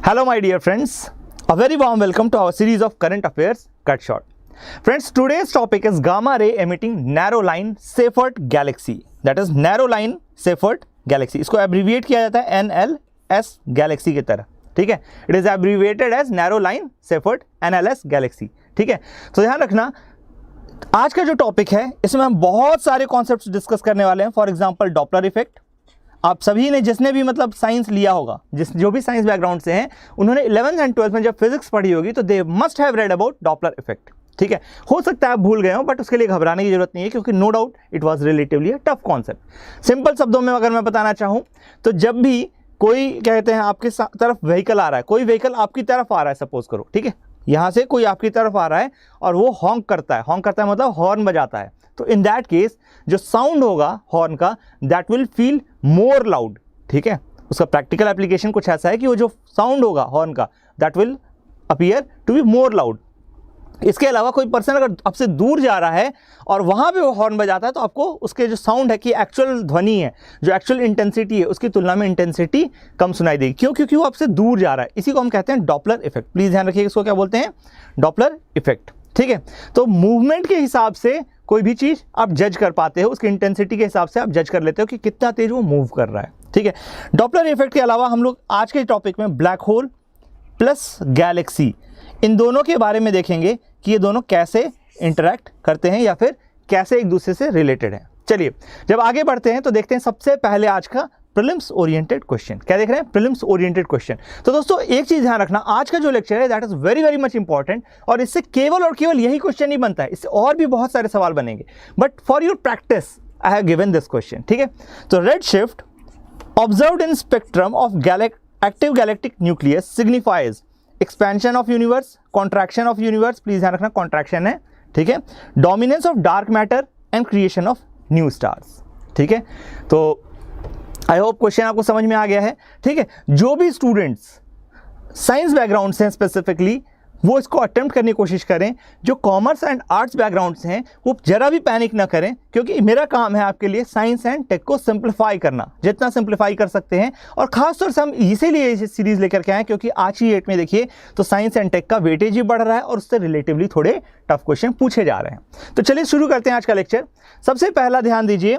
Hello my dear friends, a very warm welcome to our series of current affairs cut short. Friends, today's topic is gamma ray emitting narrow line Seyfert galaxy, that is narrow line Seyfert galaxy. इसको abbreviate किया जाता है NLS galaxy की तरह, ठीक है. It is abbreviated as narrow line Seyfert NLS galaxy, ठीक है. तो ध्यान रखना, आज का जो टॉपिक है इसमें हम बहुत सारे कॉन्सेप्ट्स डिस्कस करने वाले हैं. For example Doppler effect. आप सभी ने जिसने भी मतलब साइंस लिया होगा, जो भी साइंस बैकग्राउंड से हैं, उन्होंने 11th एंड 12th में जब फिजिक्स पढ़ी होगी तो they must have read about Doppler effect, ठीक है. हो सकता है आप भूल गए हो, बट उसके लिए घबराने की जरूरत नहीं है, क्योंकि no doubt it was relatively a tough concept. Simple शब्दों में अगर मैं बताना चाहूँ तो जब भी कोई कहते हैं आपके तरफ व्हीकल आ रहा है, कोई व्हीकल आपकी तरफ आ रहा है, सपोज करो, ठीक है, यहाँ से कोई आपकी तरफ आ रहा है और वो हॉन्क करता है मतलब हॉर्न बजाता है, तो इन दैट केस जो साउंड होगा हॉर्न का, that will feel more loud, ठीक है. उसका प्रैक्टिकल एप्लीकेशन कुछ ऐसा है कि वो जो साउंड होगा हॉर्न का, that will appear to be more loud. इसके अलावा कोई पर्सन अगर आपसे दूर जा रहा है और वहाँ पे वो हॉर्न बजाता है, तो आपको उसके जो साउंड है कि एक्चुअल ध्वनि है, जो एक्चुअल इंटेंसिटी है, उसकी तुलना में इंटेंसिटी कम सुनाई देगी. क्यों? क्योंकि वो आपसे दूर जा रहा है. इसी को हम कहते हैं डॉपलर इफेक्ट. प्लीज़ ध्यान रखिएगा, इसको क्या बोलते हैं? डॉपलर इफेक्ट, ठीक है. तो मूवमेंट के हिसाब से कोई भी चीज़ आप जज कर पाते हो, उसकी इंटेंसिटी के हिसाब से आप जज कर लेते हो कि कितना तेज वो मूव कर रहा है, ठीक है. डॉपलर इफेक्ट के अलावा हम लोग आज के टॉपिक में ब्लैक होल प्लस गैलेक्सी, इन दोनों के बारे में देखेंगे कि ये दोनों कैसे इंटरैक्ट करते हैं या फिर कैसे एक दूसरे से रिलेटेड हैं. चलिए, जब आगे बढ़ते हैं तो देखते हैं सबसे पहले आज का प्रीलिम्स ओरिएंटेड क्वेश्चन. क्या देख रहे हैं? Prelims oriented question. तो दोस्तों एक चीज ध्यान रखना, आज का जो लेक्चर है that is very very much important, और इससे केवल और केवल यही क्वेश्चन नहीं बनता है, इससे और भी बहुत सारे सवाल बनेंगे. But for your practice I have given this question, ठीक है. तो red shift observed in spectrum of active galactic nucleus signifies expansion of universe, contraction of universe, please ध्यान रखना कॉन्ट्रैक्शन है, ठीक है, dominance of dark matter and creation of new stars, ठीक है. तो आई होप क्वेश्चन आपको समझ में आ गया है, ठीक है. जो भी स्टूडेंट्स साइंस बैकग्राउंड से हैं स्पेसिफिकली, वो इसको अटेम्प्ट करने की कोशिश करें. जो कॉमर्स एंड आर्ट्स बैकग्राउंड से हैं वो जरा भी पैनिक ना करें, क्योंकि मेरा काम है आपके लिए साइंस एंड टेक को सिंप्लीफाई करना, जितना सिंप्लीफाई कर सकते हैं. और खासतौर से हम इसीलिए ये सीरीज लेकर के आए क्योंकि आज की डेट में देखिए तो साइंस एंड टेक का वेटेज ही बढ़ रहा है और उससे रिलेटिवली थोड़े टफ क्वेश्चन पूछे जा रहे हैं. तो चलिए शुरू करते हैं आज का लेक्चर. सबसे पहला ध्यान दीजिए,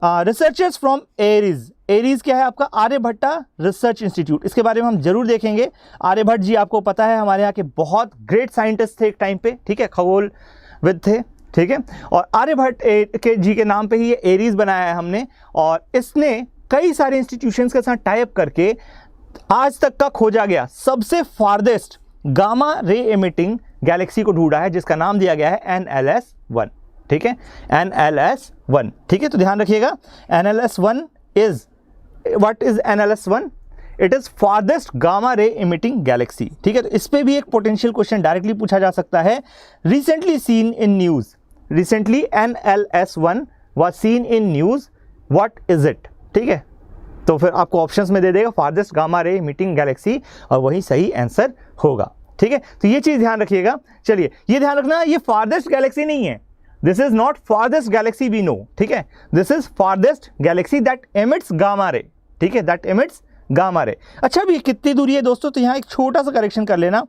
रिसर्चर्स फ्रॉम एरीज. एरीज क्या है? आपका आर्यभट्टा रिसर्च इंस्टीट्यूट. इसके बारे में हम जरूर देखेंगे. आर्यभट्ट जी आपको पता है हमारे यहाँ के बहुत ग्रेट साइंटिस्ट थे एक टाइम पे, ठीक है, खगोलविद थे, ठीक है. और आर्यभट्ट के जी के नाम पे ही ये एरीज बनाया है हमने, और इसने कई सारे इंस्टीट्यूशंस के साथ टाई अप करके आज तक का खोजा गया सबसे farthest gamma ray emitting Galaxy को ढूंढा है, जिसका नाम दिया गया है NLS-1, ठीक है, NLS-1, ठीक है. तो ध्यान रखिएगा, NLS-1 is what is NLS-1? It is farthest gamma ray emitting Galaxy, ठीक है. तो इस पे भी एक पोटेंशियल क्वेश्चन डायरेक्टली पूछा जा सकता है. Recently seen in news, recently NLS-1 was seen in news, what is it, ठीक है. तो फिर आपको ऑप्शंस में दे देगा farthest gamma ray emitting Galaxy, और वही सही आंसर होगा, ठीक है. तो ये चीज ध्यान रखिएगा. चलिए, ये ध्यान रखना, ये फार्देस्ट गैलेक्सी नहीं है. This is not farthest galaxy we know, ठीक है. This is farthest galaxy that emits gamma ray, ठीक है, दैट एमिट्स गामा रे. अच्छा, अभी कितनी दूरी है दोस्तों? तो यहाँ एक छोटा सा करेक्शन कर लेना,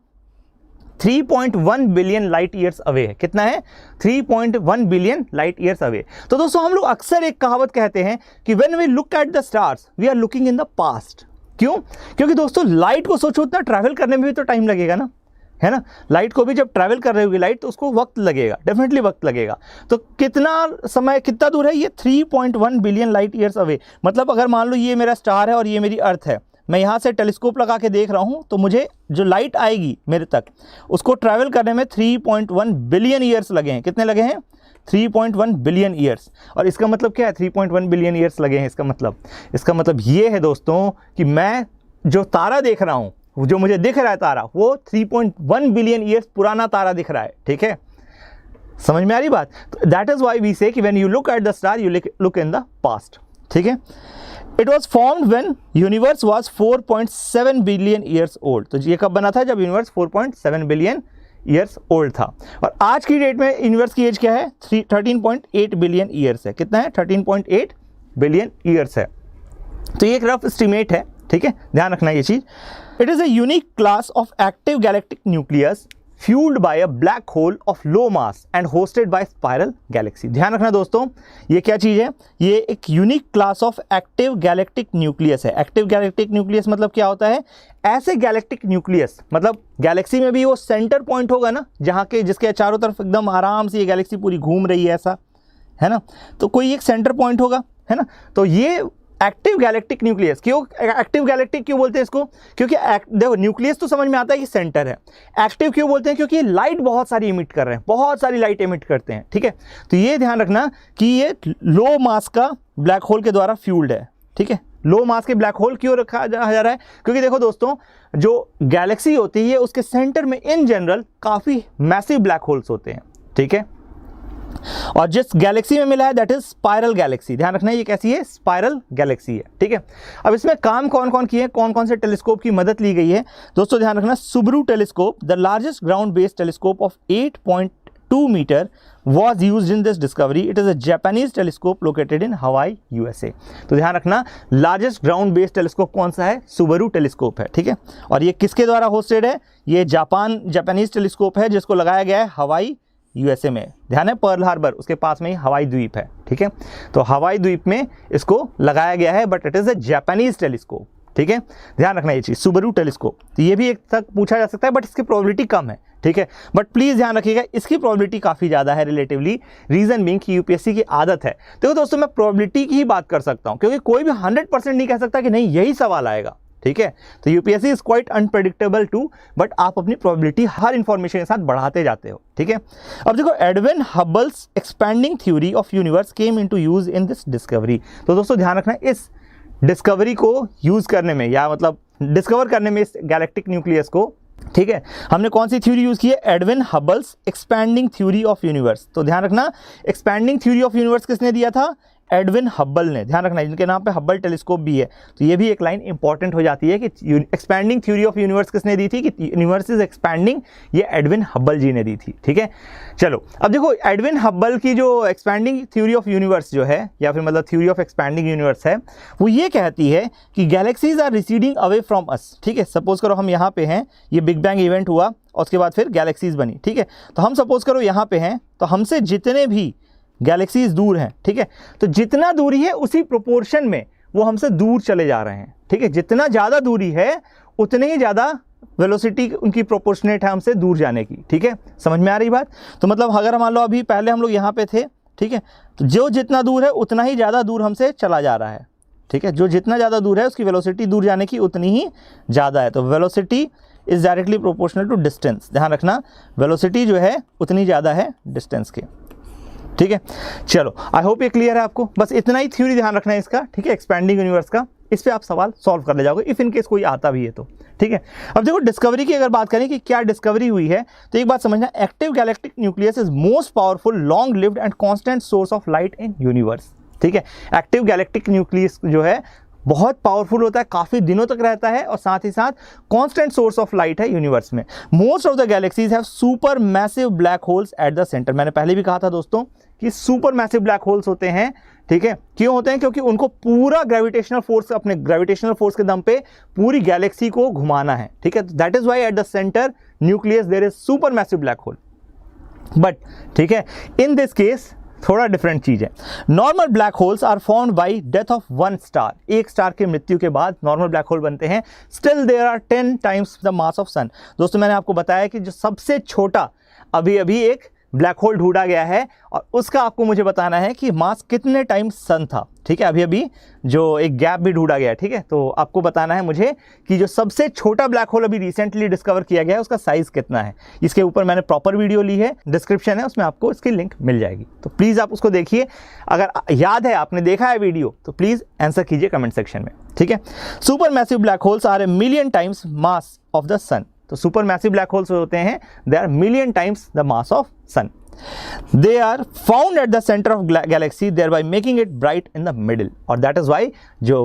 3.1 बिलियन लाइट ईयर्स अवे है. कितना है? 3.1 बिलियन लाइट ईयर्स अवे. तो दोस्तों हम लोग अक्सर एक कहावत कहते हैं कि when we look at the stars we are looking in the past. क्यों? क्योंकि दोस्तों लाइट को सोचो, उतना ट्रैवल करने में भी तो टाइम लगेगा ना, है ना. लाइट को भी जब ट्रैवल कर रही होगी लाइट, तो उसको वक्त लगेगा, डेफिनेटली वक्त लगेगा. तो कितना समय, कितना दूर है ये? 3.1 बिलियन लाइट ईयर्स अवे. मतलब अगर मान लो ये मेरा स्टार है और ये मेरी अर्थ है, मैं यहाँ से टेलीस्कोप लगा के देख रहा हूँ, तो मुझे जो लाइट आएगी मेरे तक, उसको ट्रैवल करने में 3.1 बिलियन ईयर्स लगे हैं. कितने लगे हैं? 3.1 बिलियन ईयर्स. और इसका मतलब क्या है? 3.1 बिलियन ईयर्स लगे हैं. इसका मतलब ये है दोस्तों कि मैं जो तारा देख रहा हूँ, जो मुझे दिख रहा है तारा, वो 3.1 बिलियन ईयर्स पुराना तारा दिख रहा है, ठीक है. समझ में आ रही बात? दैट इज व्हाई वी से कि when you look at the star you look in the past, ठीक है. It was formed when universe was 4.7 billion years old. तो ये कब बना था? जब यूनिवर्स 4.7 बिलियन ईयर्स ओल्ड था. और आज की डेट में यूनिवर्स की एज क्या है? 13.8 बिलियन ईयर्स है. कितना है? 13.8 बिलियन ईयर्स है. तो ये एक रफ एस्टिमेट है, ठीक है, ध्यान रखना ये चीज़. It is a unique class of active galactic nucleus fueled by a black hole of low mass and hosted by spiral galaxy। ध्यान रखना दोस्तों, ये क्या चीज़ है, ये एक unique class of active galactic nucleus है। एक्टिव गैलेक्टिक न्यूक्लियस मतलब क्या होता है, ऐसे गैलेक्टिक न्यूक्लियस मतलब गैलेक्सी में भी वो सेंटर पॉइंट होगा ना, जहाँ के जिसके चारों तरफ एकदम आराम से ये गैलेक्सी पूरी घूम रही है, ऐसा है ना, तो कोई एक सेंटर पॉइंट होगा, है ना। तो ये एक्टिव गैलेक्टिक न्यूक्लियस, क्यों एक्टिव गैलेक्टिक क्यों बोलते हैं इसको, क्योंकि देखो न्यूक्लियस तो समझ में आता है कि सेंटर है। एक्टिव क्यों बोलते हैं, क्योंकि लाइट बहुत सारी इमिट कर रहे हैं, बहुत सारी लाइट इमिट करते हैं, ठीक है। तो ये ध्यान रखना कि ये लो मास का ब्लैक होल के द्वारा फ्यूल्ड है, ठीक है। लो मास के ब्लैक होल क्यों रखा जा रहा है, क्योंकि देखो दोस्तों, जो गैलेक्सी होती है उसके सेंटर में इन जनरल काफ़ी मैसिव ब्लैक होल्स होते हैं, ठीक है। और जिस गैलेक्सी में मिला है दैट इज स्पाइरल गैलेक्सी। ध्यान रखना ये कैसी है, स्पाइरल गैलेक्सी है, ठीक है। अब इसमें काम कौन कौन किए, कौन कौन से टेलीस्कोप की मदद ली गई है दोस्तों, ध्यान रखना। Subaru telescope, the largest ground based telescope of 8.2 metre was used in this discovery. It is a Japanese telescope located in Hawaii, USA। तो ध्यान रखना लार्जेस्ट ग्राउंड बेस्ड टेलीस्कोप कौन सा है, सुबरू टेलीस्कोप है, ठीक है। और ये किसके द्वारा होस्टेड है, ये जापानीज टेलीस्कोप है जिसको लगाया गया है हवाई यूएसए में। ध्यान है पर्ल हार्बर, उसके पास में ही हवाई द्वीप है, ठीक है। तो हवाई द्वीप में इसको लगाया गया है, but it is a Japanese telescope, ठीक है। ध्यान रखना ये चीज़, सुबरू टेलीस्कोप। तो ये भी एक तक पूछा जा सकता है, बट इसकी प्रोबेबिलिटी कम है, ठीक है। बट प्लीज़ ध्यान रखिएगा इसकी प्रोबेबिलिटी काफ़ी ज़्यादा है रिलेटिवली, रीज़न बीइंग कि यूपीएससी की आदत है। देखो दोस्तों, मैं प्रोबेबिलिटी की ही बात कर सकता हूँ, क्योंकि कोई भी 100% नहीं कह सकता कि नहीं यही सवाल आएगा, ठीक है। तो UPSC is quite unpredictable too, but आप अपनी प्रोबेबिलिटी हर इंफॉर्मेशन के साथ बढ़ाते जाते हो, ठीक है। अब देखो, Edwin हबल्स expanding theory of universe came into use in this discovery. तो दोस्तों ध्यान रखना, इस डिस्कवरी को यूज करने में, या मतलब डिस्कवर करने में इस गैलेक्टिक न्यूक्लियस को, ठीक है, हमने कौन सी थ्योरी यूज की है, Edwin हबल्स expanding theory of universe. तो ध्यान रखना, एक्सपैंडिंग थ्योरी ऑफ यूनिवर्स किसने दिया था, एडविन हब्बल ने। ध्यान रखना इनके नाम पे हब्बल टेलीस्कोप भी है। तो ये भी एक लाइन इंपॉर्टेंट हो जाती है कि एक्सपैंडिंग थ्योरी ऑफ यूनिवर्स किसने दी थी, कि यूनिवर्स इज एक्सपैंडिंग, ये एडविन हब्बल जी ने दी थी, ठीक है। चलो अब देखो, एडविन हब्बल की जो एक्सपैंडिंग थ्योरी ऑफ यूनिवर्स जो है, या फिर मतलब थ्योरी ऑफ एक्सपैंडिंग यूनिवर्स है, वो ये कहती है कि galaxies are receding away from us, ठीक है। सपोज करो हम यहाँ पे हैं, ये बिग बैंग इवेंट हुआ और उसके बाद फिर गैलेक्सीज बनी, ठीक है। तो हम सपोज करो यहाँ पे हैं, तो हमसे जितने भी गैलेक्सीज दूर हैं, ठीक है, तो जितना दूरी है उसी प्रोपोर्शन में वो हमसे दूर चले जा रहे हैं, ठीक है। जितना ज़्यादा दूरी है उतने ही ज़्यादा वेलोसिटी उनकी प्रोपोर्शनेट है हमसे दूर जाने की, ठीक है। समझ में आ रही बात। तो मतलब अगर मान लो अभी पहले हम लोग यहाँ पे थे, ठीक है, तो जो जितना दूर है उतना ही ज़्यादा दूर हमसे चला जा रहा है, ठीक है। जो जितना ज़्यादा दूर है उसकी वेलोसिटी दूर जाने की उतनी ही ज़्यादा है। तो velocity is directly proportional to distance. ध्यान रखना, वेलोसिटी जो है उतनी ज़्यादा है डिस्टेंस के, ठीक है। चलो आई होप ये क्लियर है आपको, बस इतना ही थ्योरी ध्यान रखना है इसका, ठीक है, एक्सपैंडिंग यूनिवर्स का। इस पे आप सवाल सॉल्व कर ले जाओगे इफ इन केस कोई आता भी है तो, ठीक है। अब देखो, डिस्कवरी की अगर बात करें कि क्या डिस्कवरी हुई है, तो एक बात समझना, active galactic nucleus is most powerful long lived and constant source of light in universe, ठीक है। एक्टिव गैलेक्टिक न्यूक्लियस जो है बहुत पावरफुल होता है, काफ़ी दिनों तक रहता है, और साथ ही साथ कांस्टेंट सोर्स ऑफ लाइट है यूनिवर्स में। Most of the galaxies have super massive black holes eight the centre. मैंने पहले भी कहा था दोस्तों कि सुपर मैसिव ब्लैक होल्स होते हैं, ठीक है। क्यों होते हैं, क्योंकि उनको पूरा ग्रेविटेशनल फोर्स, अपने ग्रेविटेशनल फोर्स के दम पे पूरी गैलेक्सी को घुमाना है, ठीक है। That is why at the centre nucleus there is super massive black hole. But ठीक है, इन दिस केस थोड़ा डिफरेंट चीज है। Normal black holes are formed by death of one star. एक स्टार की मृत्यु के बाद नॉर्मल ब्लैक होल बनते हैं। Still there are 10 times the mass of sun. दोस्तों मैंने आपको बताया कि जो सबसे छोटा अभी अभी एक ब्लैक होल ढूंढा गया है, और उसका आपको मुझे बताना है कि मास कितने टाइम सन था, ठीक है। अभी अभी जो एक गैप भी ढूंढा गया है, ठीक है, तो आपको बताना है मुझे कि जो सबसे छोटा ब्लैक होल अभी रिसेंटली डिस्कवर किया गया है उसका साइज कितना है। इसके ऊपर मैंने प्रॉपर वीडियो ली है, डिस्क्रिप्शन है, उसमें आपको इसकी लिंक मिल जाएगी, तो प्लीज़ आप उसको देखिए। अगर याद है, आपने देखा है वीडियो, तो प्लीज़ आंसर कीजिए कमेंट सेक्शन में, ठीक है। Super massive black holes are a million times mass of the sun. तो सुपर मैसिव ब्लैक होल्स होते हैं, they are million times the mass of sun. They are found at the center of galaxy, thereby making it bright in the middle, और that is why जो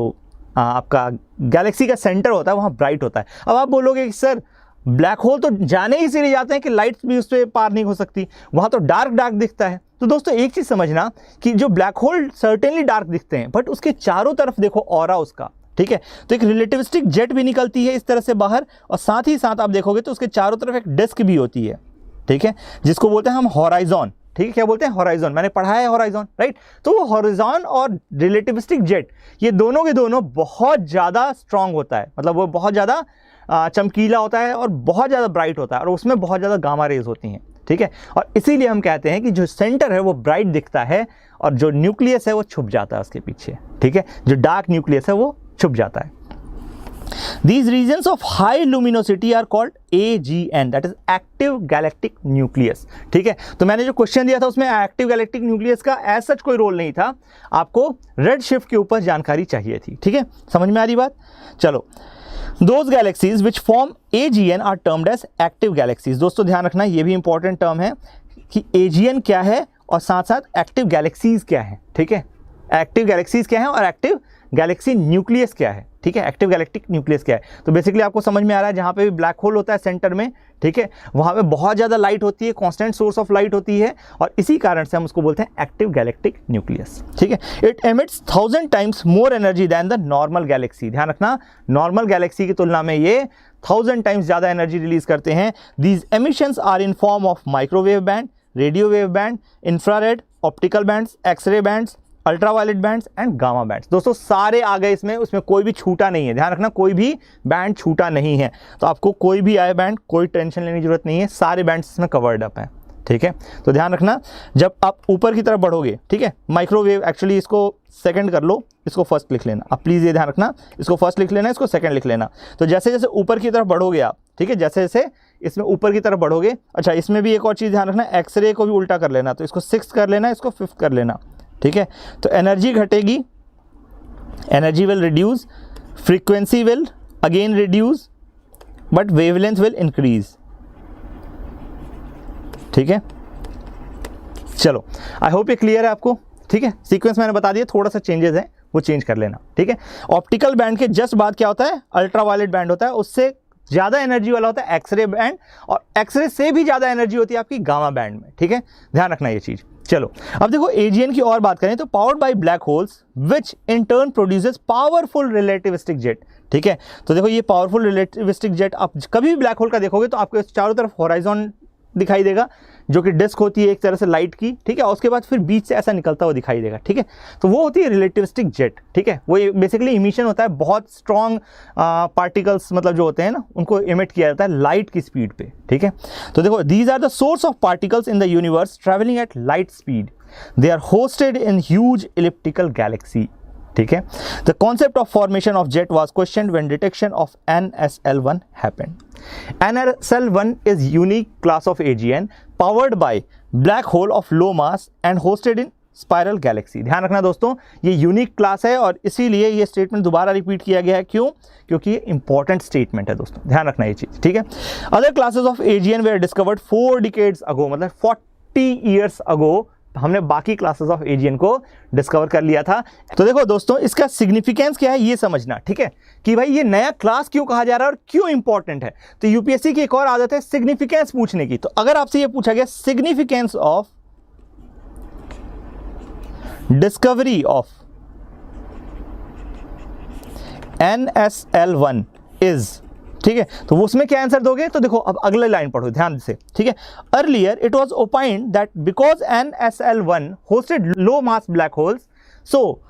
आपका Galaxy का centre होता है वहाँ bright होता है। अब आप बोलोगे कि सर ब्लैक होल तो जाने ही इसीलिए जाते हैं कि लाइट भी उस पर पार नहीं हो सकती, वहाँ तो डार्क डार्क दिखता है। तो दोस्तों एक चीज़ समझना कि जो ब्लैक होल सर्टेनली डार्क दिखते हैं, बट उसके चारों तरफ देखो ऑरा उसका, ठीक है। तो एक रिलेटिविस्टिक जेट भी निकलती है इस तरह से बाहर, और साथ ही साथ आप देखोगे तो उसके चारों तरफ एक डिस्क भी होती है, ठीक है, जिसको बोलते हैं हम हॉराइजन, ठीक है। क्या बोलते हैं? हॉराइजन, मैंने पढ़ा है हॉराइजन, राइट। तो वो हॉराइजन और रिलेटिविस्टिक जेट, ये दोनों के दोनों बहुत ज़्यादा स्ट्रांग होता है, मतलब वो बहुत ज़्यादा चमकीला होता है और बहुत ज़्यादा ब्राइट होता है, और उसमें बहुत ज़्यादा गामा रेज होती हैं, ठीक है। और इसीलिए हम कहते हैं कि जो सेंटर है वो ब्राइट दिखता है और जो न्यूक्लियस है वो छुप जाता है उसके पीछे, ठीक है। जो डार्क न्यूक्लियस है वो छुप जाता है। These regions of high luminosity are called AGN, that is active galactic nucleus, ठीक है। तो मैंने जो क्वेश्चन दिया था उसमें एक्टिव गैलेक्टिक न्यूक्लियस का एज सच कोई रोल नहीं था, आपको रेड शिफ्ट के ऊपर जानकारी चाहिए थी, ठीक है। समझ में आ रही बात? चलो, Those galaxies which form AGN are termed as active galaxies। दोस्तों ध्यान रखना, ये भी इंपॉर्टेंट टर्म है कि AGN क्या है और साथ साथ एक्टिव गैलेक्सीज क्या है, ठीक है। एक्टिव गैलेक्सीज क्या है और एक्टिव गैलेक्सी न्यूक्लियस क्या है, ठीक है। एक्टिव गैलेक्टिक न्यूक्लियस क्या है, तो बेसिकली आपको समझ में आ रहा है, जहाँ पे भी ब्लैक होल होता है सेंटर में, ठीक है, वहाँ पे बहुत ज़्यादा लाइट होती है, कांस्टेंट सोर्स ऑफ लाइट होती है, और इसी कारण से हम उसको बोलते हैं एक्टिव गैलेक्टिक न्यूक्लियस, ठीक है। It emits 1000 times more energy than the normal galaxy. ध्यान रखना, नॉर्मल गैलेक्सी की तुलना में ये 1000 टाइम्स ज़्यादा एनर्जी रिलीज करते हैं। These emissions are in form of microwave band, radio wave band, infrared, optical bands, x ray bands, ultraviolet bands and gamma bands. दोस्तों सारे आ गए इसमें, उसमें कोई भी छूटा नहीं है, ध्यान रखना, कोई भी बैंड छूटा नहीं है। तो आपको कोई भी आए बैंड, कोई टेंशन लेने की जरूरत नहीं है, सारे बैंड्स इसमें कवर्ड अप हैं, ठीक है। तो ध्यान रखना, जब आप ऊपर की तरफ बढ़ोगे, ठीक है, माइक्रोवेव, एक्चुअली इसको सेकंड कर लो, इसको फर्स्ट लिख लेना, अब प्लीज़ ये ध्यान रखना, इसको फर्स्ट लिख लेना, इसको सेकंड लिख लेना। तो जैसे जैसे ऊपर की तरफ बढ़ोगे आप, ठीक है, जैसे जैसे इसमें ऊपर की तरफ बढ़ोगे, अच्छा इसमें भी एक और चीज़ ध्यान रखना, एक्सरे को भी उल्टा कर लेना, तो इसको 6 कर लेना, इसको 5 कर लेना, ठीक है। तो एनर्जी घटेगी, energy will reduce, frequency will again reduce, but wavelength will increase, ठीक है। चलो, आई होप ये क्लियर है आपको, ठीक है। सीक्वेंस मैंने बता दिया, थोड़ा सा चेंजेस है वो चेंज कर लेना, ठीक है। ऑप्टिकल बैंड के जस्ट बाद क्या होता है? अल्ट्रावायलेट बैंड होता है, उससे ज़्यादा एनर्जी वाला होता है एक्सरे बैंड, और एक्सरे से भी ज़्यादा एनर्जी होती है आपकी गामा बैंड में, ठीक है। ध्यान रखना ये चीज़। चलो, अब देखो एजीएन की और बात करें तो powered by black holes which in turn produces powerful relativistic jet, ठीक है। तो देखो ये पावरफुल रिलेटिविस्टिक जेट, आप कभी भी ब्लैक होल का देखोगे तो आपको चारों तरफ हॉराइजन दिखाई देगा, जो कि डिस्क होती है एक तरह से लाइट की, ठीक है, और उसके बाद फिर बीच से ऐसा निकलता हुआ दिखाई देगा, ठीक है। तो वो होती है रिलेटिविस्टिक जेट, ठीक है। वो बेसिकली इमिशन होता है, बहुत स्ट्रॉन्ग पार्टिकल्स मतलब जो होते हैं ना, उनको इमिट किया जाता है लाइट की स्पीड पे, ठीक है। तो देखो, these are the source of particles in the universe travelling at light speed, they are hosted in huge elliptical galaxy, ठीक है। The concept of formation of jet was questioned when detection of NSL1 happened. NSL1 is unique class of AGN powered by black hole of low mass and hosted in spiral Galaxy. ध्यान रखना दोस्तों, ये unique class है और इसीलिए ये statement दोबारा repeat किया गया है। क्यों? क्योंकि ये इंपॉर्टेंट स्टेटमेंट है दोस्तों, ध्यान रखना ये चीज़, ठीक है। Other classes of AGN were discovered 4 decades ago, मतलब 40 ईयर्स अगो हमने बाकी क्लासेस ऑफ AGN को डिस्कवर कर लिया था। तो देखो दोस्तों, इसका सिग्निफिकेंस क्या है ये समझना, ठीक है, कि भाई ये नया क्लास क्यों कहा जा रहा है और क्यों इंपॉर्टेंट है। तो यूपीएससी की एक और आदत है सिग्निफिकेंस पूछने की। तो अगर आपसे ये पूछा गया significance of discovery of NSL1 is, ठीक है, तो वो उसमें क्या आंसर दोगे? तो देखो अब अगले लाइन पढ़ो ध्यान से, ठीक है। Earlier it was ओपाइंड that because NSL1 hosted low mass black holes, so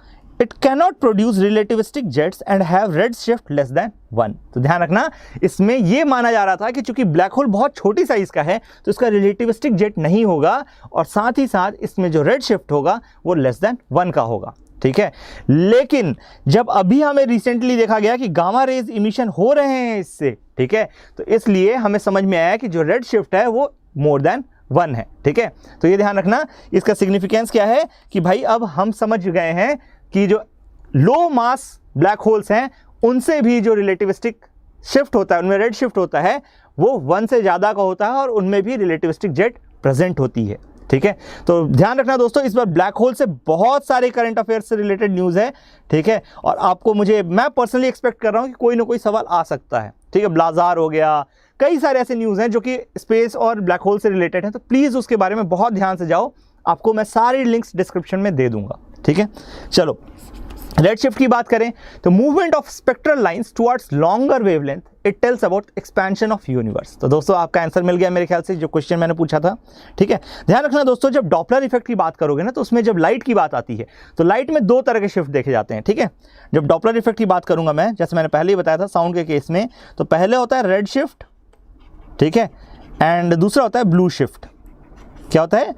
it cannot produce relativistic jets and have read shift less than 1। तो ध्यान रखना, इसमें यह माना जा रहा था कि चूंकि ब्लैक होल बहुत छोटी साइज का है तो इसका रिलेटिविस्टिक जेट नहीं होगा, और साथ ही साथ इसमें जो रेड शिफ्ट होगा वो लेस देन 1 का होगा, ठीक है। लेकिन जब अभी हमें रिसेंटली देखा गया कि गामा रेज इमिशन हो रहे हैं इससे, ठीक है, तो इसलिए हमें समझ में आया कि जो रेड शिफ्ट है वो मोर देन 1 है, ठीक है। तो ये ध्यान रखना, इसका सिग्निफिकेंस क्या है कि भाई अब हम समझ गए हैं कि जो लो मास ब्लैक होल्स हैं उनसे भी जो रिलेटिविस्टिक शिफ्ट होता है, उनमें रेड शिफ्ट होता है, वो 1 से ज़्यादा का होता है और उनमें भी रिलेटिविस्टिक जेट प्रेजेंट होती है, ठीक है। तो ध्यान रखना दोस्तों, इस बार ब्लैक होल से बहुत सारे करंट अफेयर्स से रिलेटेड न्यूज़ है, ठीक है। और आपको मैं पर्सनली एक्सपेक्ट कर रहा हूँ कि कोई ना कोई सवाल आ सकता है, ठीक है। ब्लाजार हो गया, कई सारे ऐसे न्यूज़ हैं जो कि स्पेस और ब्लैक होल से रिलेटेड हैं, तो प्लीज़ उसके बारे में बहुत ध्यान से जाओ, आपको मैं सारी लिंक्स डिस्क्रिप्शन में दे दूंगा, ठीक है। चलो रेड शिफ्ट की बात करें तो movement of spectral lines towards longer wavelength, it tells about expansion of universe. तो दोस्तों आपका आंसर मिल गया मेरे ख्याल से, जो क्वेश्चन मैंने पूछा था। ठीक है, ध्यान रखना दोस्तों, जब डॉपलर इफेक्ट की बात करोगे ना, तो उसमें जब लाइट की बात आती है तो लाइट में दो तरह के शिफ्ट देखे जाते हैं। ठीक है, जब डॉपलर इफेक्ट की बात करूंगा मैं, जैसे मैंने पहले ही बताया था साउंड के केस में, तो पहले होता है रेड शिफ्ट, ठीक है, एंड दूसरा होता है ब्लू शिफ्ट। क्या होता है?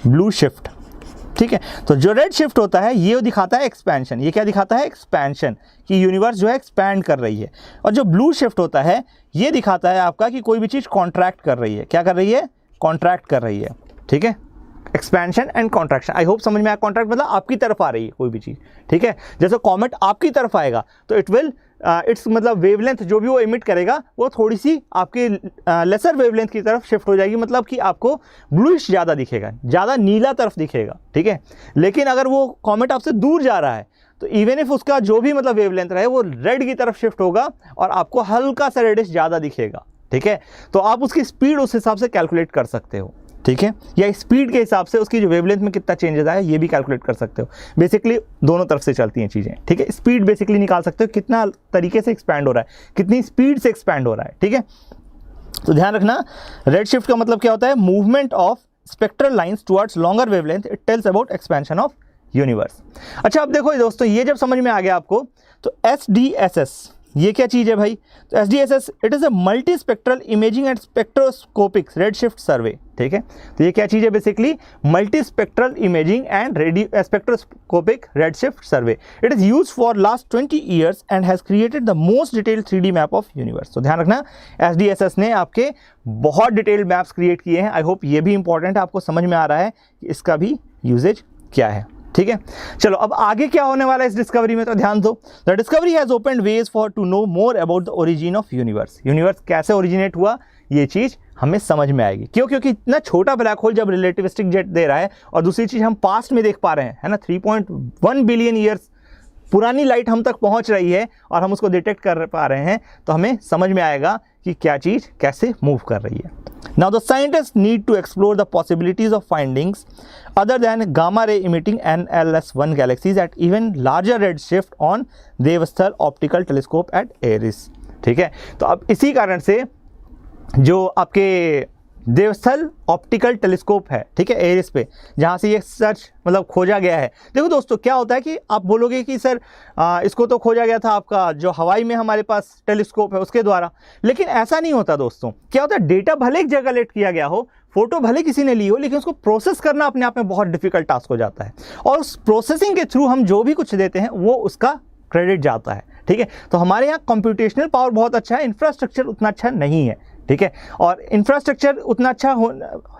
Blue shift. ठीक है, तो जो रेड शिफ्ट होता है ये दिखाता है एक्सपेंशन। ये क्या दिखाता है? एक्सपेंशन, कि यूनिवर्स जो है एक्सपैंड कर रही है। और जो ब्लू शिफ्ट होता है ये दिखाता है आपका कि कोई भी चीज़ कॉन्ट्रैक्ट कर रही है। क्या कर रही है? कॉन्ट्रैक्ट कर रही है। ठीक है, expansion and contraction. I hope समझ में आया। कॉन्ट्रैक्ट मतलब आपकी तरफ आ रही है कोई भी चीज़। ठीक है, जैसे कॉमेट आपकी तरफ आएगा तो इट विल इट्स मतलब वेवलेंथ जो भी वो इमिट करेगा वो थोड़ी सी आपके लेसर वेवलेंथ की तरफ शिफ्ट हो जाएगी, मतलब कि आपको ब्लूइश ज़्यादा दिखेगा, ज़्यादा नीला तरफ दिखेगा। ठीक है, लेकिन अगर वो कॉमेट आपसे दूर जा रहा है तो इवन इफ उसका जो भी मतलब वेवलेंथ रहे वो रेड की तरफ शिफ्ट होगा और आपको हल्का सा रेडिश ज़्यादा दिखेगा। ठीक है, तो आप उसकी स्पीड उस हिसाब से कैलकुलेट कर सकते हो। ठीक है, या स्पीड के हिसाब से उसकी जो वेवलेंथ में कितना चेंजेस आया ये भी कैलकुलेट कर सकते हो। बेसिकली दोनों तरफ से चलती हैं चीज़ें। ठीक है, स्पीड बेसिकली निकाल सकते हो, कितना तरीके से एक्सपैंड हो रहा है, कितनी स्पीड से एक्सपैंड हो रहा है। ठीक है, तो ध्यान रखना, रेड शिफ्ट का मतलब क्या होता है? Movement of spectral lines towards longer wavelength, it tells about expansion of universe. अच्छा, अब देखो दोस्तों, ये जब समझ में आ गया आपको तो SDSS ये क्या चीज़ है भाई? तो SDSS it is a multi spectral imaging and spectroscopic red shift survey. ठीक है, तो ये क्या चीज़ है? Basically multi spectral imaging and spectroscopic red shift survey. It is use for last 20 years and has created the most detailed 3D map of universe. तो ध्यान रखना, SDSS ने आपके बहुत डिटेल्ड मैप्स क्रिएट किए हैं। आई होप ये भी इंपॉर्टेंट है, आपको समझ में आ रहा है कि इसका भी यूजेज क्या है। ठीक है, चलो अब आगे क्या होने वाला है इस डिस्कवरी में, तो ध्यान दो। The discovery has opened ways for to know more about the origin of universe. Universe कैसे ओरिजिनेट हुआ ये चीज़ हमें समझ में आएगी। क्यों? क्योंकि इतना छोटा ब्लैक होल जब रिलेटिविस्टिक जेट दे रहा है, और दूसरी चीज़ हम पास्ट में देख पा रहे हैं, है ना, 3.1 बिलियन ईयर्स पुरानी लाइट हम तक पहुंच रही है और हम उसको डिटेक्ट कर पा रहे हैं, तो हमें समझ में आएगा कि क्या चीज़ कैसे मूव कर रही है। Now the scientists need to explore the possibilities of findings other than gamma ray emitting NLS-1 galaxies at even larger redshift on Devasthal optical telescope at ARIES. ठीक है, तो अब इसी कारण से जो आपके देवस्थल ऑप्टिकल टेलीस्कोप है, ठीक है, एरिस पे, जहाँ से ये सर्च मतलब खोजा गया है। देखो दोस्तों, क्या होता है कि आप बोलोगे कि सर इसको तो खोजा गया था आपका जो हवाई में हमारे पास टेलीस्कोप है उसके द्वारा, लेकिन ऐसा नहीं होता दोस्तों। क्या होता है, डेटा भले एक जगह कलेक्ट किया गया हो, फोटो भले किसी ने ली हो, लेकिन उसको प्रोसेस करना अपने आप में बहुत डिफिकल्ट टास्क हो जाता है, और उस प्रोसेसिंग के थ्रू हम जो भी कुछ देते हैं वो उसका क्रेडिट जाता है। ठीक है, तो हमारे यहाँ कंप्यूटेशनल पावर बहुत अच्छा है, इंफ्रास्ट्रक्चर उतना अच्छा नहीं है। ठीक है, और इंफ्रास्ट्रक्चर उतना अच्छा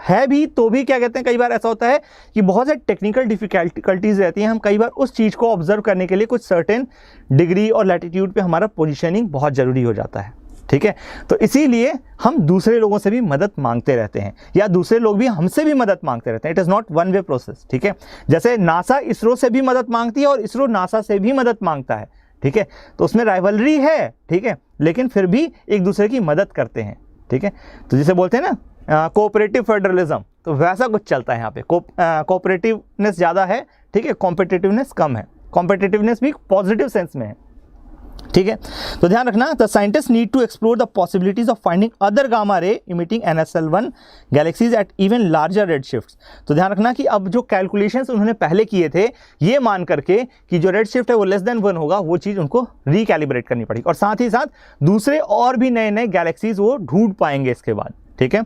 है भी तो भी क्या कहते हैं, कई बार ऐसा होता है कि बहुत से टेक्निकल डिफिकल्टीज रहती हैं। हम कई बार उस चीज़ को ऑब्जर्व करने के लिए कुछ सर्टेन डिग्री और लैटिट्यूड पे हमारा पोजीशनिंग बहुत ज़रूरी हो जाता है। ठीक है, तो इसीलिए हम दूसरे लोगों से भी मदद मांगते रहते हैं, या दूसरे लोग भी हमसे भी मदद मांगते रहते हैं। It is not one way process. ठीक है, जैसे नासा इसरो से भी मदद मांगती है और इसरो नासा से भी मदद मांगता है। ठीक है, तो उसमें राइवलरी है, ठीक है, लेकिन फिर भी एक दूसरे की मदद करते हैं। ठीक है, तो जिसे बोलते हैं ना कोऑपरेटिव फेडरलिज्म, तो वैसा कुछ चलता है यहाँ पे। कोऑपरेटिवनेस ज़्यादा है, ठीक है, कॉम्पिटिटिवनेस कम है। कॉम्पिटिटिवनेस भी पॉजिटिव सेंस में है। ठीक है, तो ध्यान रखना, the scientist need to explore the possibilities of finding other gamma ray emitting NSL-1 galaxies at even larger red shifts. तो ध्यान रखना कि अब जो कैलकुलेशंस उन्होंने पहले किए थे, ये मान करके कि जो रेड शिफ्ट है वो लेस देन 1 होगा, वो चीज़ उनको रिकैलिब्रेट करनी पड़ेगी, और साथ ही साथ दूसरे और भी नए नए गैलेक्सीज वो ढूंढ पाएंगे इसके बाद। ठीक है,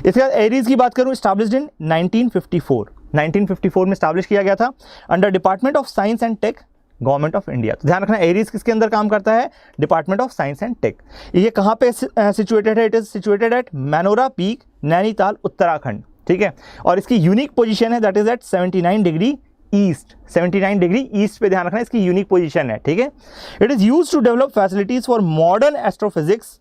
इसके बाद एरीज की बात करूँ, स्टैब्लिश्ड इन 1954 में स्टैब्लिश किया गया था under department of science and tech, government of India. तो ध्यान रखना, एरीज किसके अंदर काम करता है? Department of science and tech. ये कहाँ पे सिचुएटेड है? It is situated at Manora peak, Nainital, Uttarakhand. ठीक है, और इसकी यूनिक पोजीशन है, that is at 79 degree east. 79 degree east पे ध्यान रखना, इसकी यूनिक पोजीशन है। ठीक है, it is use to develop facilities for modern astrophysics,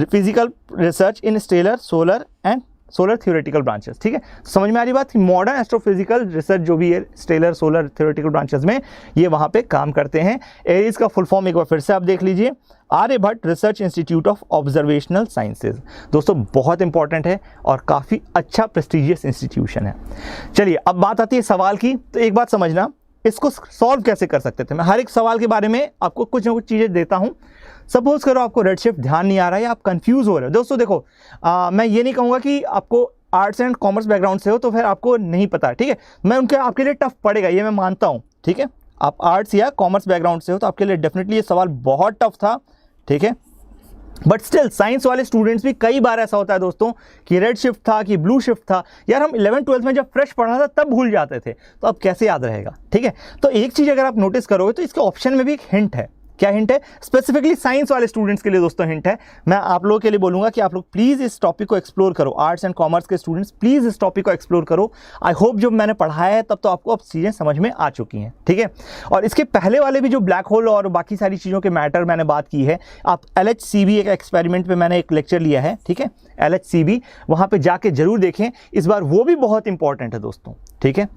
physical research in stellar, solar and solar theoretical branches. ठीक है, समझ में आ रही बात कि मॉडर्न एस्ट्रोफिजिकल रिसर्च जो भी है स्टेलर, सोलर थ्योरेटिकल ब्रांचेस में, ये वहाँ पे काम करते हैं। एरीज का फुल फॉर्म एक बार फिर से आप देख लीजिए, Aryabhatta research institute of observational sciences. दोस्तों बहुत इंपॉर्टेंट है और काफ़ी अच्छा प्रेस्टिजियस इंस्टीट्यूशन है। चलिए अब बात आती है सवाल की, तो एक बात समझना, इसको सॉल्व कैसे कर सकते थे। मैं हर एक सवाल के बारे में आपको कुछ ना कुछ चीज़ें देता हूँ। सपोज करो आपको रेड शिफ्ट ध्यान नहीं आ रहा है या आप कंफ्यूज हो रहे हो। दोस्तों देखो, मैं ये नहीं कहूँगा कि आपको आर्ट्स एंड कॉमर्स बैकग्राउंड से हो तो फिर आपको नहीं पता, ठीक है। मैं उनके आपके लिए टफ पड़ेगा, ये मैं मानता हूँ, ठीक है। आप आर्ट्स या कॉमर्स बैकग्राउंड से हो तो आपके लिए डेफिनेटली ये सवाल बहुत टफ था, ठीक है। बट स्टिल साइंस वाले स्टूडेंट्स भी कई बार ऐसा होता है दोस्तों कि रेड शिफ्ट था कि ब्लू शिफ्ट था, यार हम 11th-12th में जब फ्रेश पढ़ा था तब भूल जाते थे, तो अब कैसे याद रहेगा, ठीक है। तो एक चीज़ अगर आप नोटिस करोगे तो इसके ऑप्शन में भी एक हिंट है। क्या हिंट है? स्पेसिफिकली साइंस वाले स्टूडेंट्स के लिए दोस्तों हिंट है। मैं आप लोगों के लिए बोलूंगा कि आप लोग प्लीज़ इस टॉपिक को एक्सप्लोर करो। आर्ट्स एंड कॉमर्स के स्टूडेंट्स प्लीज़ इस टॉपिक को एक्सप्लोर करो। आई होप जब मैंने पढ़ाया है तब तो आपको अब चीज़ें समझ में आ चुकी हैं, ठीक है। और इसके पहले वाले भी जो ब्लैक होल और बाकी सारी चीज़ों के मैटर मैंने बात की है, आप LHCb एक एक्सपेरिमेंट पे मैंने एक लेक्चर लिया है, ठीक है, LHCb, वहाँ पे जाके जरूर देखें। इस बार वो भी बहुत इंपॉर्टेंट है दोस्तों, ठीक है।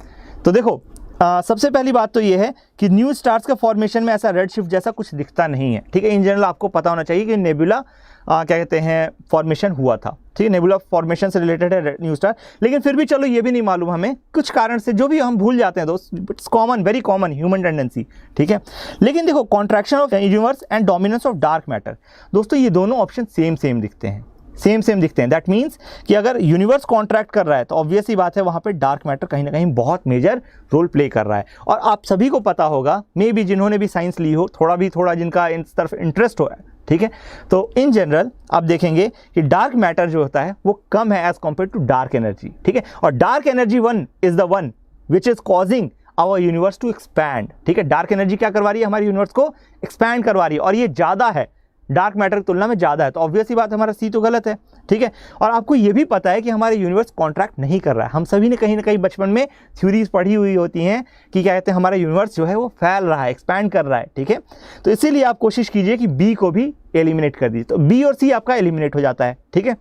तो देखो, सबसे पहली बात तो ये है कि न्यू स्टार्स के फॉर्मेशन में ऐसा रेड शिफ्ट जैसा कुछ दिखता नहीं है, ठीक है। इन जनरल आपको पता होना चाहिए कि नेबुला क्या कहते हैं फॉर्मेशन हुआ था, ठीक है। नेबुला फॉर्मेशन से रिलेटेड है न्यू स्टार, लेकिन फिर भी चलो ये भी नहीं मालूम हमें कुछ कारण से, जो भी हम भूल जाते हैं दोस्त, it's common, very common human tendency, ठीक है। लेकिन देखो, contraction of universe and dominance of dark matter, दोस्तों ये दोनों ऑप्शन सेम दिखते हैं, सेम दिखते हैं। दैट मीन्स कि अगर यूनिवर्स कॉन्ट्रैक्ट कर रहा है तो ऑब्वियस ही बात है वहाँ पे डार्क मैटर कहीं ना कहीं बहुत मेजर रोल प्ले कर रहा है। और आप सभी को पता होगा, मे बी जिन्होंने भी साइंस ली हो, थोड़ा जिनका इस तरफ इंटरेस्ट हो, ठीक है, तो इन जनरल आप देखेंगे कि डार्क मैटर जो होता है वो कम है as compare to dark energy, ठीक है। और dark energy one is the one which is causing our universe to expand, ठीक है। डार्क एनर्जी क्या करवा रही है? हमारे यूनिवर्स को एक्सपैंड करवा रही है, और ये ज़्यादा है, डार्क मैटर की तुलना में ज़्यादा है। तो ऑब्वियस ही बात, हमारा सी तो गलत है, ठीक है। और आपको ये भी पता है कि हमारे यूनिवर्स कॉन्ट्रैक्ट नहीं कर रहा है। हम सभी ने कहीं ना कहीं बचपन में थ्योरीज पढ़ी हुई होती हैं कि क्या कहते हैं, हमारा यूनिवर्स जो है वो फैल रहा है, एक्सपैंड कर रहा है, ठीक है। तो इसीलिए आप कोशिश कीजिए कि बी को भी एलिमिनेट कर दीजिए, तो बी और सी आपका एलिमिनेट हो जाता है, ठीक है।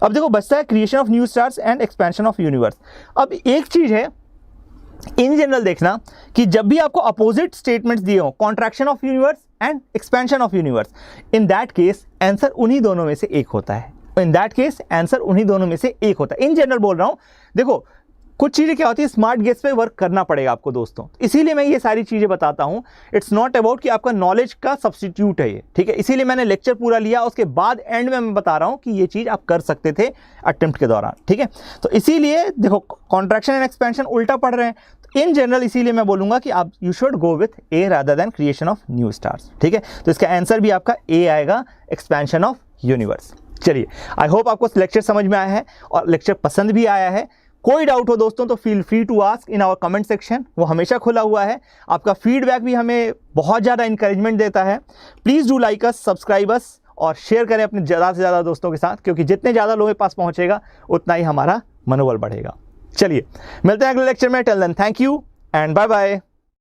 अब देखो, बचता है creation of new stars and expansion of universe. अब एक चीज़ है इन जनरल देखना कि जब भी आपको अपोजिट स्टेटमेंट्स दिए हो, contraction of universe and expansion of universe, in that case answer उन्हीं दोनों में से एक होता है। इन दैट केस आंसर उन्हीं दोनों में से एक होता है। इन जनरल बोल रहा हूं। देखो, कुछ चीज़ें क्या होती है, स्मार्ट गेस पे वर्क करना पड़ेगा आपको दोस्तों, इसीलिए मैं ये सारी चीज़ें बताता हूँ। इट्स नॉट अबाउट कि आपका नॉलेज का सब्स्टिट्यूट है ये, ठीक है। इसीलिए मैंने लेक्चर पूरा लिया, उसके बाद एंड में मैं बता रहा हूँ कि ये चीज़ आप कर सकते थे अटेम्प्ट के दौरान, ठीक है। तो इसीलिए देखो, कॉन्ट्रैक्शन एंड एक्सपेंशन उल्टा पढ़ रहे हैं इन जनरल, इसीलिए मैं बोलूँगा कि आप you should go with A rather than creation of new stars, ठीक है। तो इसका आंसर भी आपका ए आएगा, एक्सपेंशन ऑफ यूनिवर्स। चलिए, आई होप आपको लेक्चर समझ में आया है और लेक्चर पसंद भी आया है। कोई डाउट हो दोस्तों तो feel free to ask in our comment section, वो हमेशा खुला हुआ है। आपका फीडबैक भी हमें बहुत ज़्यादा इंकरेजमेंट देता है। Please do like us, subscribe us और शेयर करें अपने ज़्यादा से ज़्यादा दोस्तों के साथ, क्योंकि जितने ज़्यादा लोगों के पास पहुँचेगा उतना ही हमारा मनोबल बढ़ेगा। चलिए, मिलते हैं अगले लेक्चर में। Till then, thank you and bye bye.